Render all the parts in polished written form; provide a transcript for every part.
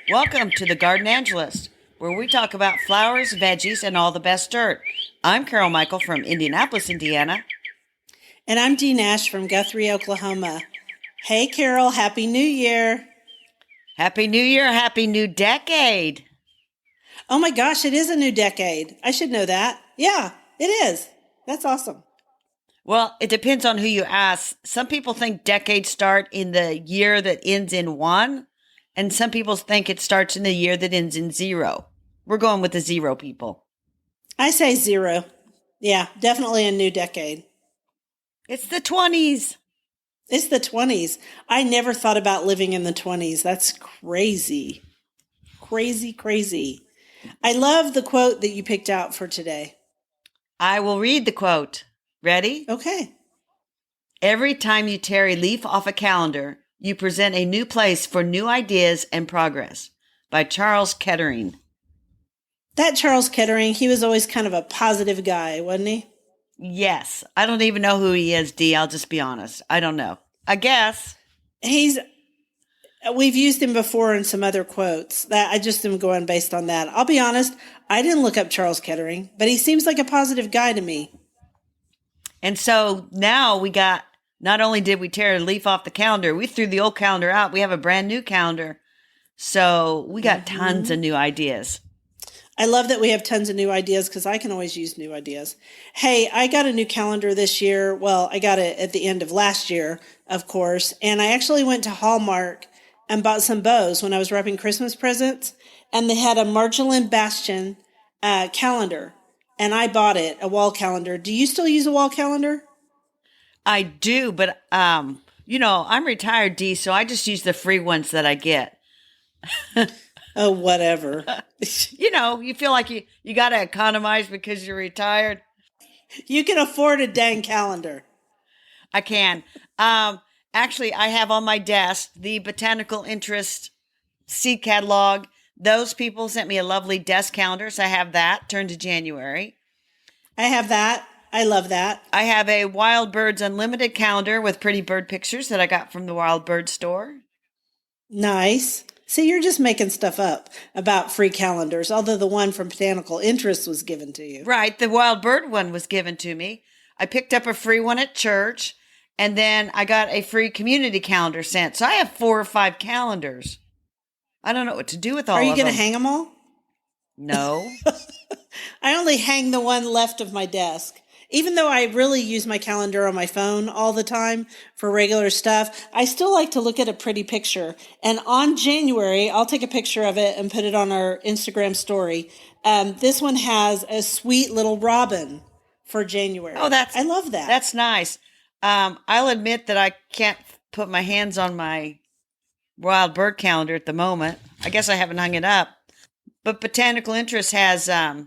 Welcome to the Garden Angelist, where we talk about flowers, veggies, and all the best dirt. I'm Carol Michael from Indianapolis, Indiana. And I'm Dee Nash from Guthrie, Oklahoma. Hey, Carol, Happy New Year. Happy New Year, happy new decade. Oh my gosh, it is a new decade. I should know that. Yeah, it is. That's awesome. Well, it depends on who you ask. Some people think decades start in the year that ends in one, and some people think it starts in the year that ends in zero. We're going with the zero people. I say zero. Yeah, definitely a new decade. It's the 20s. It's the 20s. I never thought about living in the 20s. That's crazy. Crazy, crazy. I love the quote that you picked out for today. I will read the quote. Ready? Okay. Every time you tear a leaf off a calendar, you present a new place for new ideas and progress. By Charles Kettering. That Charles Kettering, he was always kind of a positive guy, wasn't he? Yes. I don't even know who he is, Dee. I'll just be honest. I don't know. I guess. We've used him before in some other quotes. That I just am going based on that. I'll be honest, I didn't look up Charles Kettering, but he seems like a positive guy to me. And so now we got, not only did we tear a leaf off the calendar, we threw the old calendar out. We have a brand new calendar. So we got tons of new ideas. I love that we have tons of new ideas because I can always use new ideas. Hey, I got a new calendar this year. Well, I got it at the end of last year, of course. And I actually went to Hallmark and bought some bows when I was wrapping Christmas presents. And they had a Marjolaine Bastion calendar. And I bought it, a wall calendar. Do you still use a wall calendar? I do, but, I'm retired, Dee, so I just use the free ones that I get. Oh, whatever. You feel like you got to economize because you're retired. You can afford a dang calendar. I can. Actually, I have on my desk the Botanical Interest seed catalog. Those people sent me a lovely desk calendar, so I have that turned to January. I have that. I love that. I have a Wild Birds Unlimited calendar with pretty bird pictures that I got from the Wild Bird store. Nice. See, you're just making stuff up about free calendars, although the one from Botanical Interest was given to you. Right. The Wild Bird one was given to me. I picked up a free one at church, and then I got a free community calendar sent. So I have 4 or 5 calendars. I don't know what to do with all of them. Are you going to hang them all? No. I only hang the one left of my desk. Even though I really use my calendar on my phone all the time for regular stuff, I still like to look at a pretty picture. And on January, I'll take a picture of it and put it on our Instagram story. This one has a sweet little robin for January. Oh, I love that. That's nice. I'll admit that I can't put my hands on my wild bird calendar at the moment. I guess I haven't hung it up. But Botanical Interest has a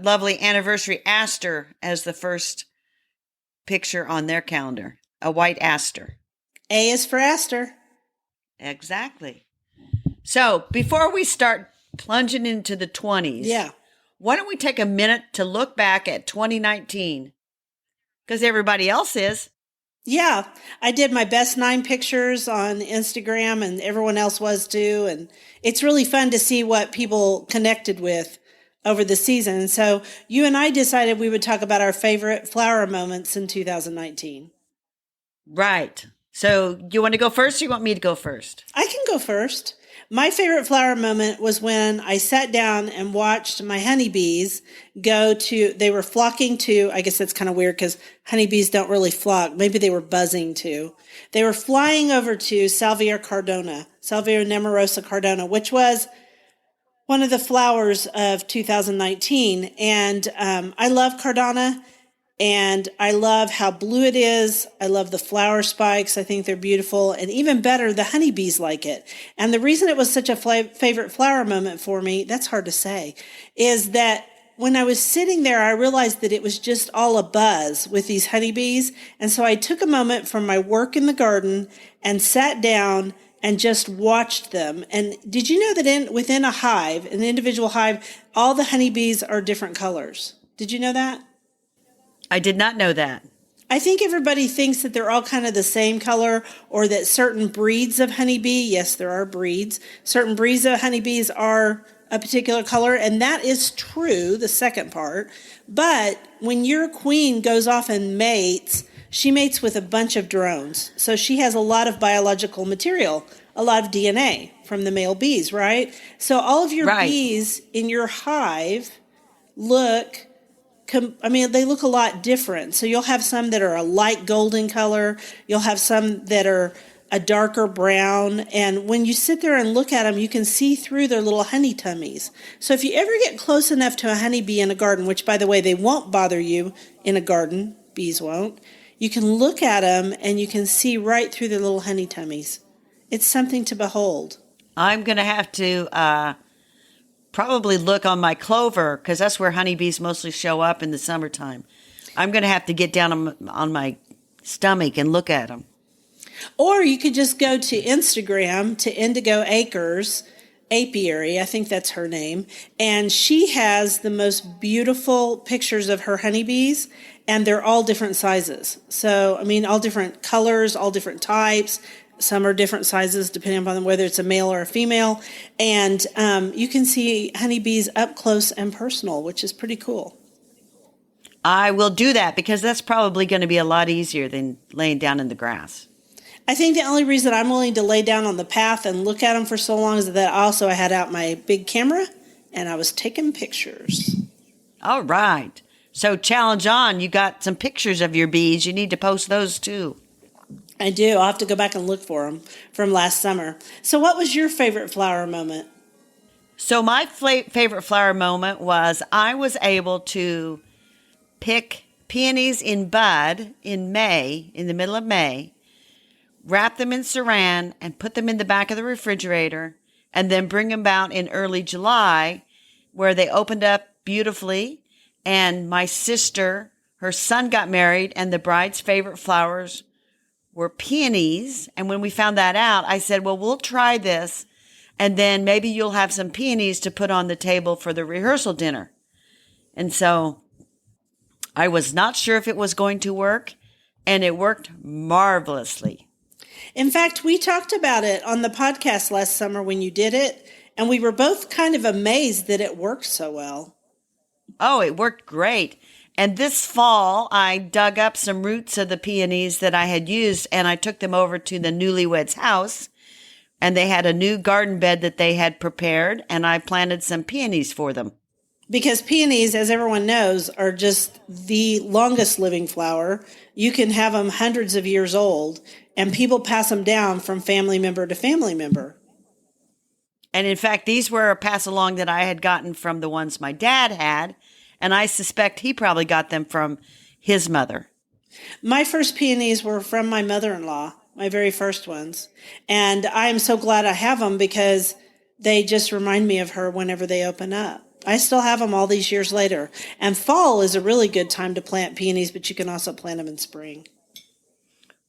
lovely anniversary aster as the first picture on their calendar. A white aster. A is for aster. Exactly. So before we start plunging into the 20s, why don't we take a minute to look back at 2019? Because everybody else is. Yeah, I did my best 9 pictures on Instagram and everyone else was too. And it's really fun to see what people connected with over the season. So you and I decided we would talk about our favorite flower moments in 2019. Right. So you want to go first or you want me to go first? I can go first. My favorite flower moment was when I sat down and watched my honeybees they were flocking to, I guess that's kind of weird because honeybees don't really flock. Maybe they were buzzing too. They were flying over to Salvia nemorosa cardona, which was one of the flowers of 2019. And I love cardona. And I love how blue it is. I love the flower spikes. I think they're beautiful. And even better, the honeybees like it. And the reason it was such a favorite flower moment for me, that's hard to say, is that when I was sitting there, I realized that it was just all a buzz with these honeybees. And so I took a moment from my work in the garden and sat down and just watched them. And did you know that within a hive, an individual hive, all the honeybees are different colors? Did you know that? I did not know that. I think everybody thinks that they're all kind of the same color or that certain breeds of honeybee, yes, there are breeds, certain breeds of honeybees are a particular color, and that is true, the second part. But when your queen goes off and mates, she mates with a bunch of drones. So she has a lot of biological material, a lot of DNA from the male bees, right? So all of your Right. bees in your hive look they look a lot different. So you'll have some that are a light golden color. You'll have some that are a darker brown. And when you sit there and look at them, you can see through their little honey tummies. So if you ever get close enough to a honeybee in a garden, which, by the way, they won't bother you in a garden, bees won't, you can look at them and you can see right through their little honey tummies. It's something to behold. I'm going to have to probably look on my clover because that's where honeybees mostly show up in the summertime. I'm going to have to get down on my stomach and look at them. Or you could just go to Instagram to Indigo Acres Apiary, I think that's her name, and she has the most beautiful pictures of her honeybees, and they're all different sizes. So, all different colors, all different types. Some are different sizes depending upon whether it's a male or a female. And you can see honeybees up close and personal, which is pretty cool. I will do that because that's probably going to be a lot easier than laying down in the grass. I think the only reason I'm willing to lay down on the path and look at them for so long is that also I had out my big camera and I was taking pictures. All right. So challenge on. You got some pictures of your bees. You need to post those too. I do. I'll have to go back and look for them from last summer. So what was your favorite flower moment? So my favorite flower moment was I was able to pick peonies in bud in May, in the middle of May, wrap them in saran and put them in the back of the refrigerator, and then bring them out in early July where they opened up beautifully. And my sister, her son got married, and the bride's favorite flowers were peonies. And when we found that out, I said, well, we'll try this. And then maybe you'll have some peonies to put on the table for the rehearsal dinner. And so I was not sure if it was going to work, and it worked marvelously. In fact, we talked about it on the podcast last summer when you did it, and we were both kind of amazed that it worked so well. Oh, it worked great. And this fall, I dug up some roots of the peonies that I had used, and I took them over to the newlyweds' house, and they had a new garden bed that they had prepared, and I planted some peonies for them. Because peonies, as everyone knows, are just the longest living flower. You can have them hundreds of years old, and people pass them down from family member to family member. And in fact, these were a pass along that I had gotten from the ones my dad had, and I suspect he probably got them from his mother. My first peonies were from my mother-in-law, my very first ones. And I'm so glad I have them because they just remind me of her whenever they open up. I still have them all these years later. And fall is a really good time to plant peonies, but you can also plant them in spring.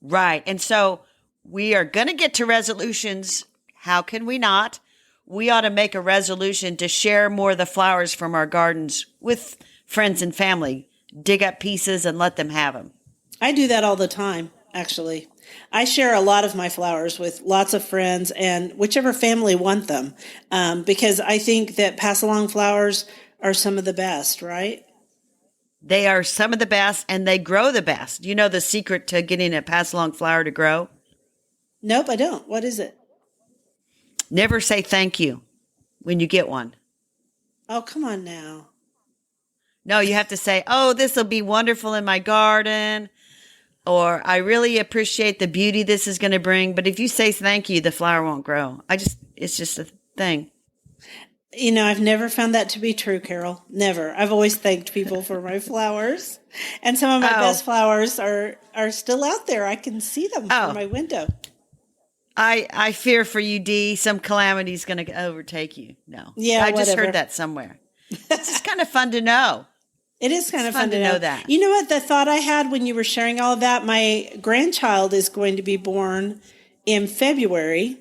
Right. And so we are going to get to resolutions. How can we not? We ought to make a resolution to share more of the flowers from our gardens with friends and family. Dig up pieces and let them have them. I do that all the time, actually. I share a lot of my flowers with lots of friends and whichever family want them, because I think that pass along flowers are some of the best, right? They are some of the best, and they grow the best. You know the secret to getting a pass along flower to grow? Nope, I don't. What is it? Never say thank you when you get one. Oh, come on now. No, you have to say, oh, this will be wonderful in my garden, or I really appreciate the beauty this is going to bring. But if you say thank you, the flower won't grow. It's just a thing. You know, I've never found that to be true, Carol. Never. I've always thanked people for my flowers. And some of my best flowers are still out there. I can see them from my window. I fear for you, Dee. Some calamity is going to overtake you. No. Yeah, I just whatever. heard that somewhere. It's just kind of fun to know. It is kind of fun fun to know that. You know what? The thought I had when you were sharing all of that, my grandchild is going to be born in February.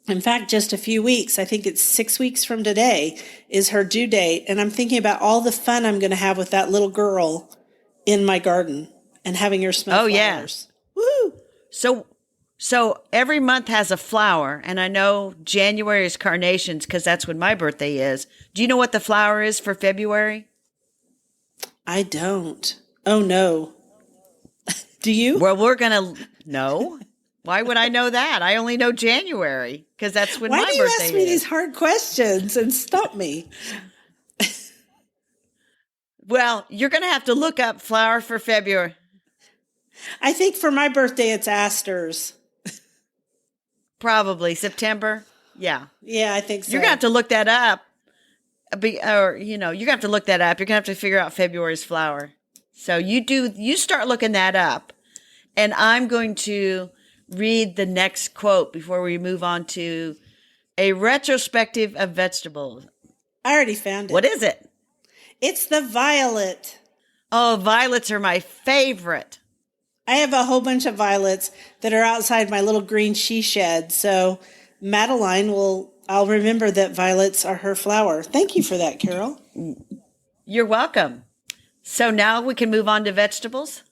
In fact, just a few weeks. I think it's 6 weeks from today is her due date. And I'm thinking about all the fun I'm going to have with that little girl in my garden. and having her smell Oh, yeah. flowers. Woo! So, so every month has a flower, and I know January is carnations because that's when my birthday is. Do you know what the flower is for February? I don't. Oh no. Do you? Well, we're gonna no. Why would I know that? I only know January because that's when Why my do you ask birthday me these is. hard questions and stop me? Well, you're gonna have to look up flower for February. I think for my birthday it's asters. Probably September. Yeah, Yeah, I think you're gonna have so. to look that up. Or you're gonna have to look that up. You're gonna have to figure out February's flower. So you start looking that up, and I'm going to read the next quote before we move on to a retrospective of vegetables. I already found What it. is it? It's the violet. Oh, violets are my favorite. I have a whole bunch of violets that are outside my little green she shed. So I'll remember that violets are her flower. Thank you for that, Carol. You're welcome. So now we can move on to vegetables.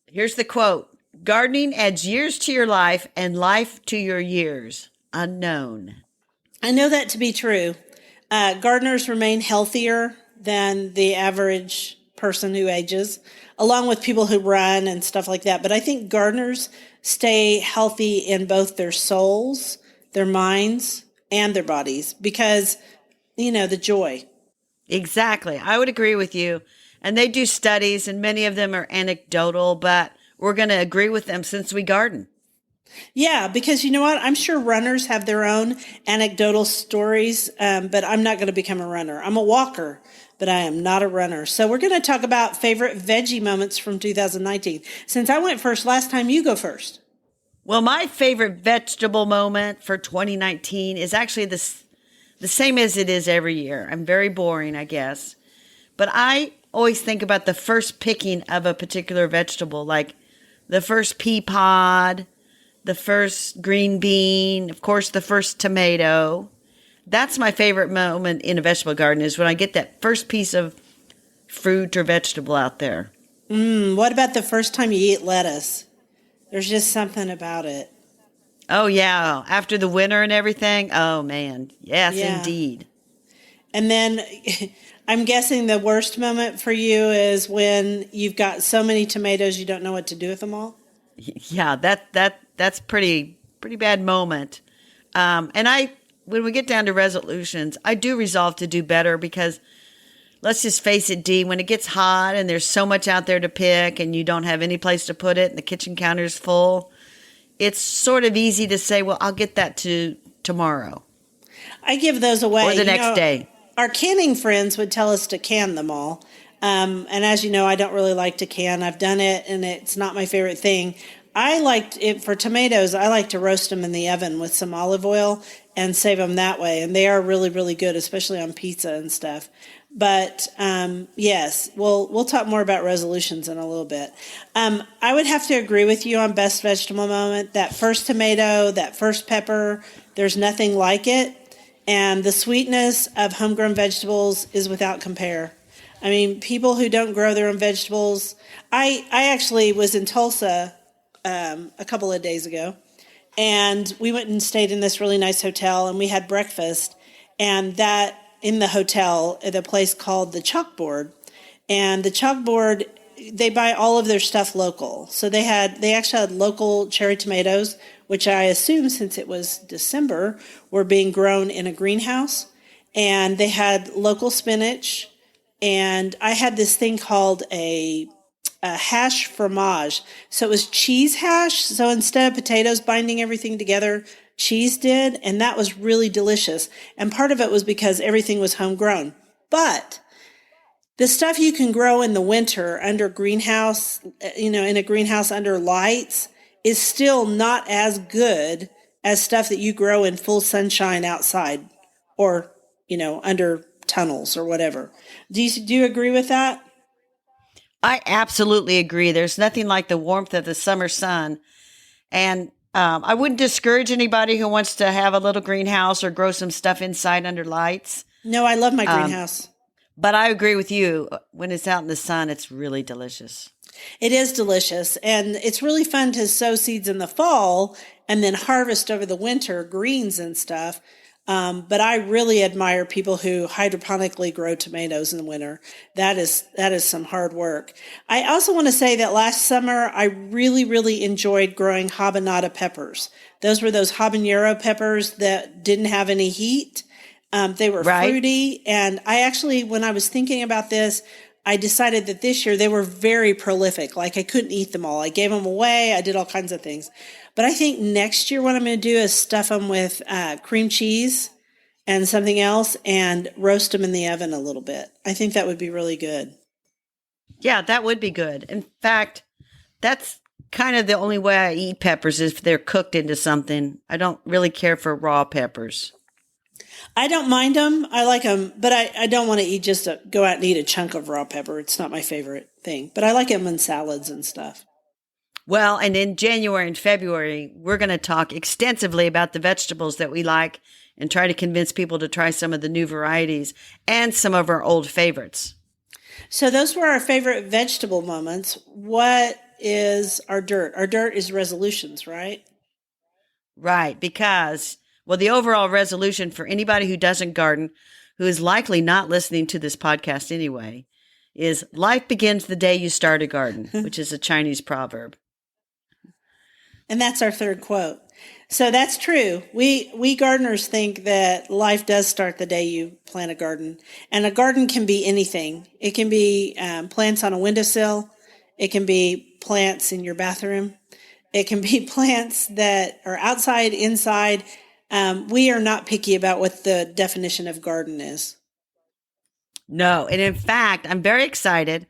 Here's the quote. Gardening adds years to your life and life to your years. Unknown. I know that to be true. Gardeners remain healthier than the average person who ages, along with people who run and stuff like that. But I think gardeners stay healthy in both their souls, their minds, and their bodies because, the joy. Exactly. I would agree with you. And they do studies, and many of them are anecdotal, but we're going to agree with them since we garden. Yeah, because you know what? I'm sure runners have their own anecdotal stories, but I'm not going to become a runner. I'm a walker, but I am not a runner. So we're going to talk about favorite veggie moments from 2019. Since I went first last time, you go first. Well, my favorite vegetable moment for 2019 is actually the same as it is every year. I'm very boring, I guess. But I always think about the first picking of a particular vegetable, like the first pea pod, the first green bean, of course, the first tomato. That's my favorite moment in a vegetable garden is when I get that first piece of fruit or vegetable out there. What about the first time you eat lettuce? There's just something about it. Oh, yeah. After the winter and everything. Oh, man. Yes, Yeah. indeed. And then I'm guessing the worst moment for you is when you've got so many tomatoes you don't know what to do with them all. Yeah, that's pretty bad moment. When we get down to resolutions, I do resolve to do better because let's just face it, Dee, when it gets hot and there's so much out there to pick and you don't have any place to put it and the kitchen counter's full, it's sort of easy to say, well, I'll get that to tomorrow I give those away. or the next day. Our canning friends would tell us to can them all. And as you know, I don't really like to can. I've done it, and it's not my favorite thing. I liked it for tomatoes. I like to roast them in the oven with some olive oil and save them that way. And they are really, really good, especially on pizza and stuff. But yes, we'll talk more about resolutions in a little bit. I would have to agree with you on best vegetable moment. That first tomato, that first pepper, there's nothing like it. And the sweetness of homegrown vegetables is without compare. I mean, people who don't grow their own vegetables. I actually was in Tulsa a couple of days ago, and we went and stayed in this really nice hotel, and we had breakfast. And that in the hotel at a place called the Chalkboard, and the Chalkboard, they buy all of their stuff local. So they actually had local cherry tomatoes, which I assume since it was December were being grown in a greenhouse, and they had local spinach. And I had this thing called a hash fromage. So it was cheese hash. So instead of potatoes binding everything together, cheese did. And that was really delicious. And part of it was because everything was homegrown. But the stuff you can grow in the winter under greenhouse, in a greenhouse under lights is still not as good as stuff that you grow in full sunshine outside or, under tunnels or whatever. Do you agree with that? I absolutely agree. There's nothing like the warmth of the summer sun. And I wouldn't discourage anybody who wants to have a little greenhouse or grow some stuff inside under lights. No, I love my greenhouse. But I agree with you. When it's out in the sun, it's really delicious. It is delicious. And it's really fun to sow seeds in the fall and then harvest over the winter greens and stuff. But I really admire people who hydroponically grow tomatoes in the winter. That is some hard work. I also want to say that last summer I really, really enjoyed growing habanada peppers. Those were those habanero peppers that didn't have any heat. They were Right? fruity. And I actually, when I was thinking about this, I decided that this year they were very prolific. Like I couldn't eat them all. I gave them away. I did all kinds of things. But I think next year what I'm going to do is stuff them with cream cheese and something else and roast them in the oven a little bit. I think that would be really good. Yeah, that would be good. In fact, that's kind of the only way I eat peppers is if they're cooked into something. I don't really care for raw peppers. I don't mind them. I like them, but I don't want to eat go out and eat a chunk of raw pepper. It's not my favorite thing, but I like them in salads and stuff. Well, and in January and February, we're going to talk extensively about the vegetables that we like and try to convince people to try some of the new varieties and some of our old favorites. So those were our favorite vegetable moments. What is our dirt? Our dirt is resolutions, right? Right, because, well, the overall resolution for anybody who doesn't garden, who is likely not listening to this podcast anyway, is life begins the day you start a garden, which is a Chinese proverb. And that's our third quote. So that's true. We gardeners think that life does start the day you plant a garden. And a garden can be anything. It can be plants on a windowsill. It can be plants in your bathroom. It can be plants that are outside, inside. We are not picky about what the definition of garden is. No, and in fact, I'm very excited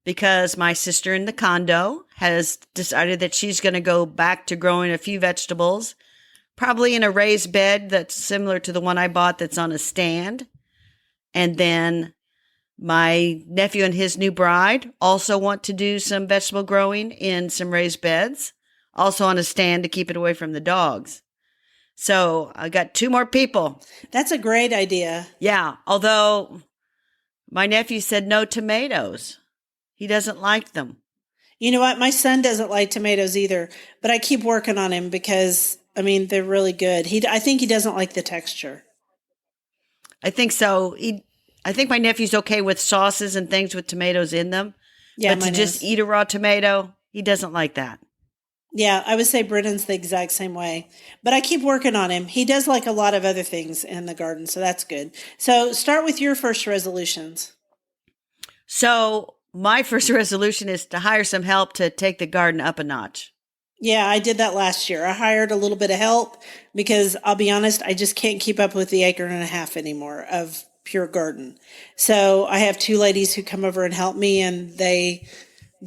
because my sister in the condo has decided that she's going to go back to growing a few vegetables, probably in a raised bed that's similar to the one I bought that's on a stand. And then my nephew and his new bride also want to do some vegetable growing in some raised beds, also on a stand to keep it away from the dogs. So I got 2 more people. That's a great idea. Yeah, although my nephew said no tomatoes. He doesn't like them. You know what? My son doesn't like tomatoes either, but I keep working on him because, I mean, they're really good. I think he doesn't like the texture. I think so. I think my nephew's okay with sauces and things with tomatoes in them. Yeah, but to mine just is. eat a raw tomato, he doesn't like that. Yeah, I would say Britain's the exact same way. But I keep working on him. He does like a lot of other things in the garden, so that's good. So start with your first resolutions. So my first resolution is to hire some help to take the garden up a notch. Yeah, I did that last year. I hired a little bit of help because I'll be honest, I just can't keep up with the 1.5 acres anymore of pure garden. So I have 2 ladies who come over and help me, and they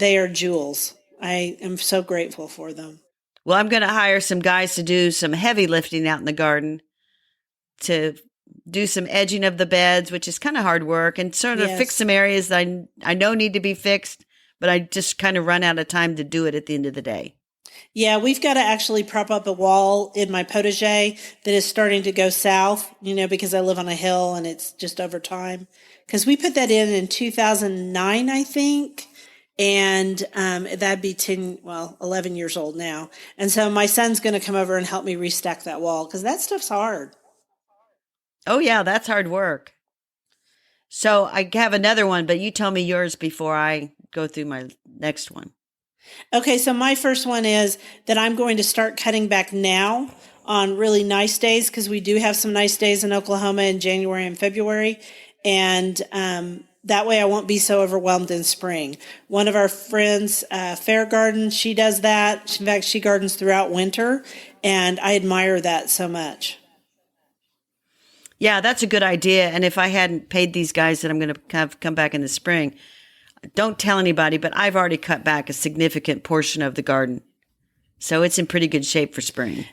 are jewels. I am so grateful for them. Well, I'm going to hire some guys to do some heavy lifting out in the garden, to do some edging of the beds, which is kind of hard work, and sort of fix some areas that I know need to be fixed, but I just kind of run out of time to do it at the end of the day. Yeah, we've got to actually prop up a wall in my potager that is starting to go south, because I live on a hill and it's just over time. Because we put that in 2009, I think. And that'd be 11 years old now. And so my son's going to come over and help me restack that wall because that stuff's hard. Oh, yeah, that's hard work. So I have another one, but you tell me yours before I go through my next one. Okay, so my first one is that I'm going to start cutting back now on really nice days because we do have some nice days in Oklahoma in January and February. And that way I won't be so overwhelmed in spring. One of our friends, Fair Garden, she does that. In fact, she gardens throughout winter, and I admire that so much. Yeah, that's a good idea. And if I hadn't paid these guys that I'm going to have come back in the spring, don't tell anybody, but I've already cut back a significant portion of the garden. So it's in pretty good shape for spring.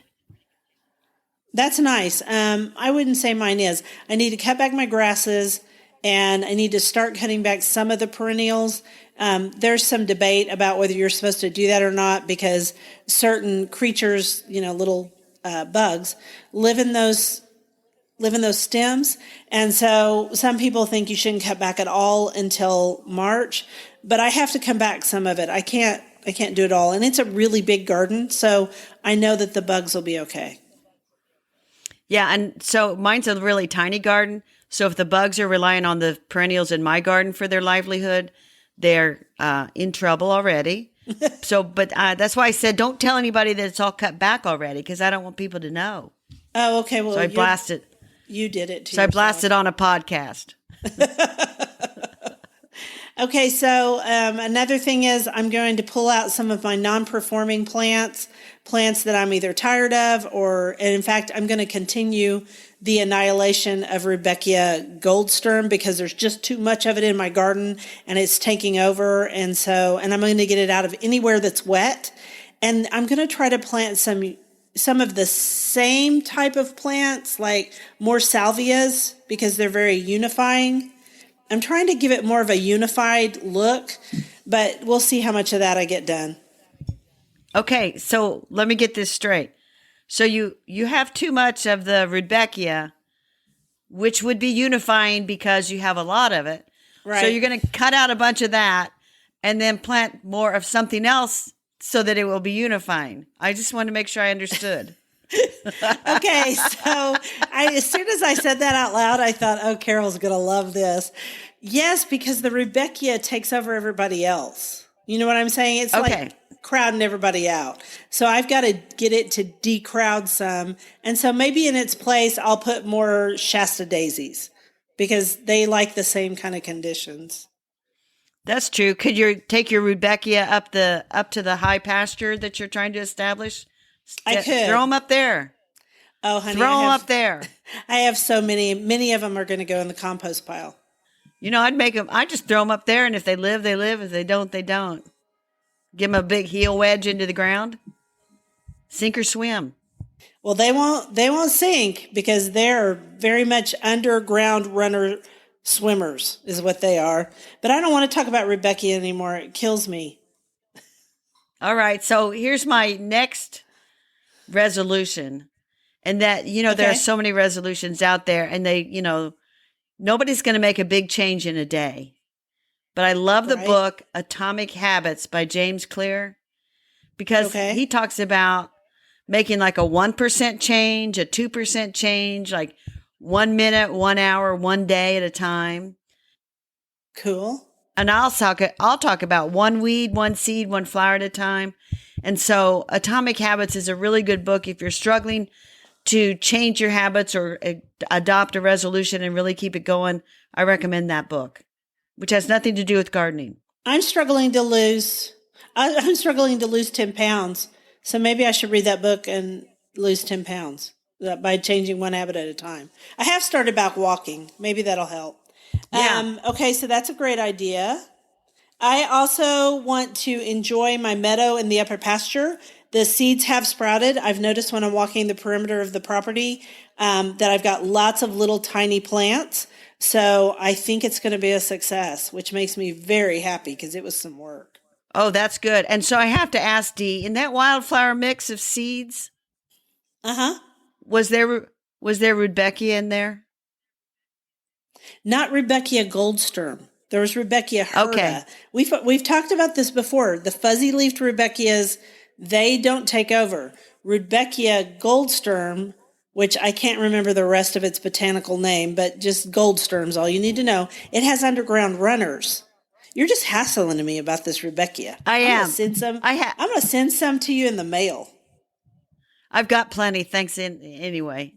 That's nice. I wouldn't say mine is. I need to cut back my grasses, and I need to start cutting back some of the perennials. There's some debate about whether you're supposed to do that or not because certain creatures, little bugs, live in those live in those stems. And so some people think you shouldn't cut back at all until March, but I have to come back some of it. I can't do it all. And it's a really big garden, so I know that the bugs will be okay. Yeah, and so mine's a really tiny garden. So if the bugs are relying on the perennials in my garden for their livelihood, they're in trouble already. But that's why I said don't tell anybody that it's all cut back already, because I don't want people to know. Oh, okay. Well, so I blasted. You did it to So yourself. I blasted on a podcast. Okay, so another thing is I'm going to pull out some of my non-performing plants that I'm either tired of and in fact, I'm going to continue the annihilation of Rudbeckia goldsturm because there's just too much of it in my garden and it's taking over. And I'm going to get it out of anywhere that's wet. And I'm going to try to plant some of the same type of plants, like more salvias, because they're very unifying. I'm trying to give it more of a unified look, but we'll see how much of that I get done. Okay, so let me get this straight. So you have too much of the Rudbeckia, which would be unifying because you have a lot of it. Right. So you're going to cut out a bunch of that and then plant more of something else so that it will be unifying. I just wanted to make sure I understood. Okay, so as soon as I said that out loud, I thought, oh, Carol's going to love this. Yes, because the Rudbeckia takes over everybody else. You know what I'm saying? It's like crowding everybody out. So I've got to get it to decrowd some. And so maybe in its place, I'll put more Shasta daisies because they like the same kind of conditions. That's true. Could you take your Rudbeckia up to the high pasture that you're trying to establish? I could. Throw them up there. Oh, honey. Throw them up there. I have so many. Many of them are going to go in the compost pile. I'd just throw them up there, and if they live, they live. If they don't, they don't. Give them a big heel wedge into the ground. Sink or swim. Well, they won't sink because they're very much underground runner swimmers is what they are. But I don't want to talk about Rudbeckia anymore. It kills me. All right. So here's my next resolution. And that, there are so many resolutions out there and nobody's going to make a big change in a day. But I love the book Atomic Habits by James Clear because he talks about making like a 1% change, a 2% change, like 1 minute, 1 hour, 1 day at a time. Cool. And I'll talk about one weed, one seed, one flower at a time. And so Atomic Habits is a really good book if you're struggling to change your habits or adopt a resolution and really keep it going. I recommend that book, which has nothing to do with gardening. I'm struggling to lose 10 pounds. So maybe I should read that book and lose 10 pounds by changing one habit at a time. I have started back walking. Maybe that'll help. Yeah. Okay, so that's a great idea. I also want to enjoy my meadow in the upper pasture. The seeds have sprouted. I've noticed when I'm walking the perimeter of the property that I've got lots of little tiny plants. So I think it's going to be a success, which makes me very happy because it was some work. Oh, that's good. And so I have to ask Dee, in that wildflower mix of seeds, was there Rudbeckia in there? Not Rudbeckia goldsturm. There was Rudbeckia hirta. Okay. We've talked about this before. The fuzzy-leafed Rudbeckias, they don't take over. Rudbeckia goldsturm, which I can't remember the rest of its botanical name, but just goldsturm's all you need to know. It has underground runners. You're just hassling me about this Rudbeckia. I am. I'm going to send some to you in the mail. I've got plenty. Thanks. Anyway.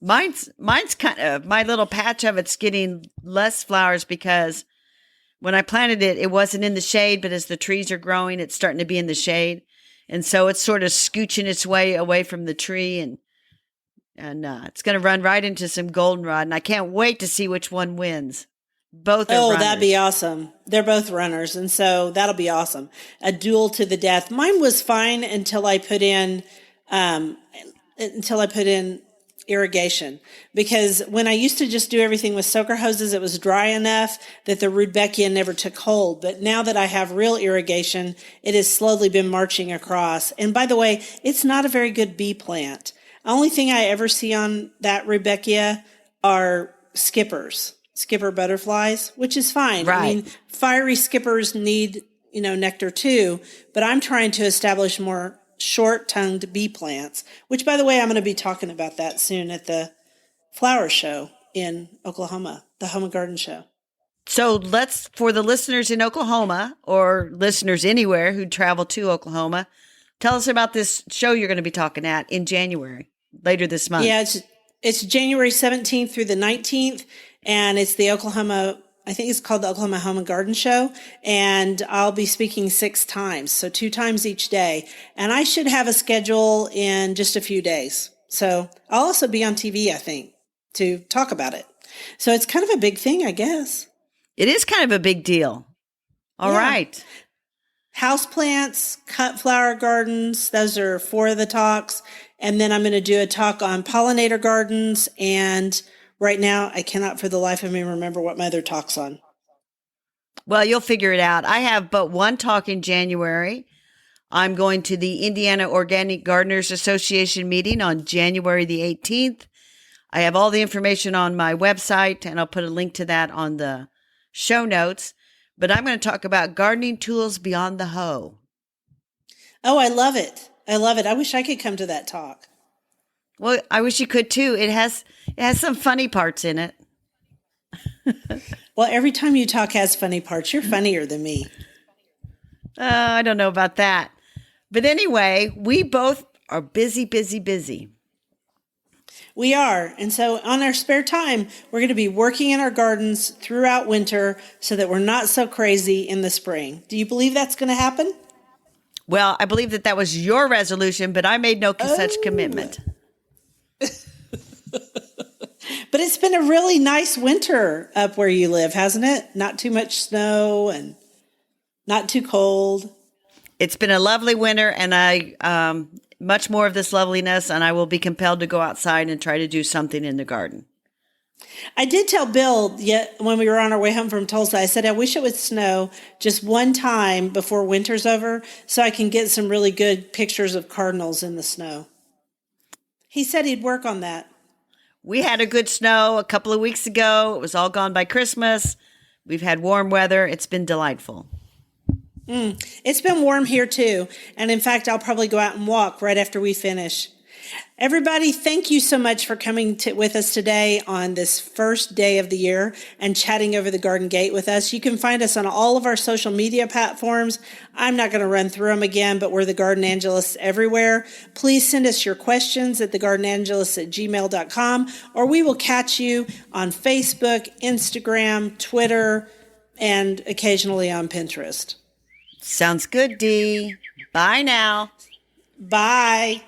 Mine's kind of, my little patch of it's getting less flowers because when I planted it, it wasn't in the shade, but as the trees are growing, it's starting to be in the shade. And so it's sort of scooching its way away from the tree and it's going to run right into some goldenrod. And I can't wait to see which one wins. Both are runners. That'd be awesome. They're both runners. And so that'll be awesome. A duel to the death. Mine was fine until I put in, irrigation, because when I used to just do everything with soaker hoses, it was dry enough that the Rudbeckia never took hold. But now that I have real irrigation, it has slowly been marching across. And by the way, it's not a very good bee plant. Only thing I ever see on that Rebecca are skipper butterflies, which is fine. I Right. mean, fiery skippers need, nectar too, but I'm trying to establish more short-tongued bee plants, which by the way, I'm going to be talking about that soon at the flower show in Oklahoma, the Home and Garden Show. So for the listeners in Oklahoma or listeners anywhere who travel to Oklahoma, tell us about this show you're going to be talking at in January, later this month. Yeah, it's January 17th through the 19th, and it's the I think it's called the Oklahoma Home and Garden Show, and I'll be speaking 6 times, so 2 times each day. And I should have a schedule in just a few days. So I'll also be on TV, I think, to talk about it. So it's kind of a big thing, I guess. It is kind of a big deal. All right. Houseplants, cut flower gardens, those are 4 of the talks. And then I'm going to do a talk on pollinator gardens. And right now, I cannot for the life of me remember what my other talk's on. Well, you'll figure it out. I have but one talk in January. I'm going to the Indiana Organic Gardeners Association meeting on January the 18th. I have all the information on my website, and I'll put a link to that on the show notes. But I'm going to talk about gardening tools beyond the hoe. Oh, I love it. I love it. I wish I could come to that talk. Well, I wish you could too. It has some funny parts in it. Well, every time you talk has funny parts. You're funnier than me. I don't know about that. But anyway, we both are busy, busy, busy. We are. And so on our spare time, we're going to be working in our gardens throughout winter so that we're not so crazy in the spring. Do you believe that's going to happen? Well, I believe that was your resolution, but I made no such commitment. But it's been a really nice winter up where you live, hasn't it? Not too much snow and not too cold. It's been a lovely winter, and I much more of this loveliness, and I will be compelled to go outside and try to do something in the garden. I did tell Bill when we were on our way home from Tulsa, I said, I wish it would snow just one time before winter's over so I can get some really good pictures of cardinals in the snow. He said he'd work on that. We had a good snow a couple of weeks ago. It was all gone by Christmas. We've had warm weather. It's been delightful. It's been warm here too. And in fact, I'll probably go out and walk right after we finish. Everybody, thank you so much for coming with us today on this first day of the year and chatting over the Garden Gate with us. You can find us on all of our social media platforms. I'm not going to run through them again, but we're the Garden Angelists everywhere. Please send us your questions at thegardenangelists@gmail.com, or we will catch you on Facebook, Instagram, Twitter, and occasionally on Pinterest. Sounds good, Dee. Bye now. Bye.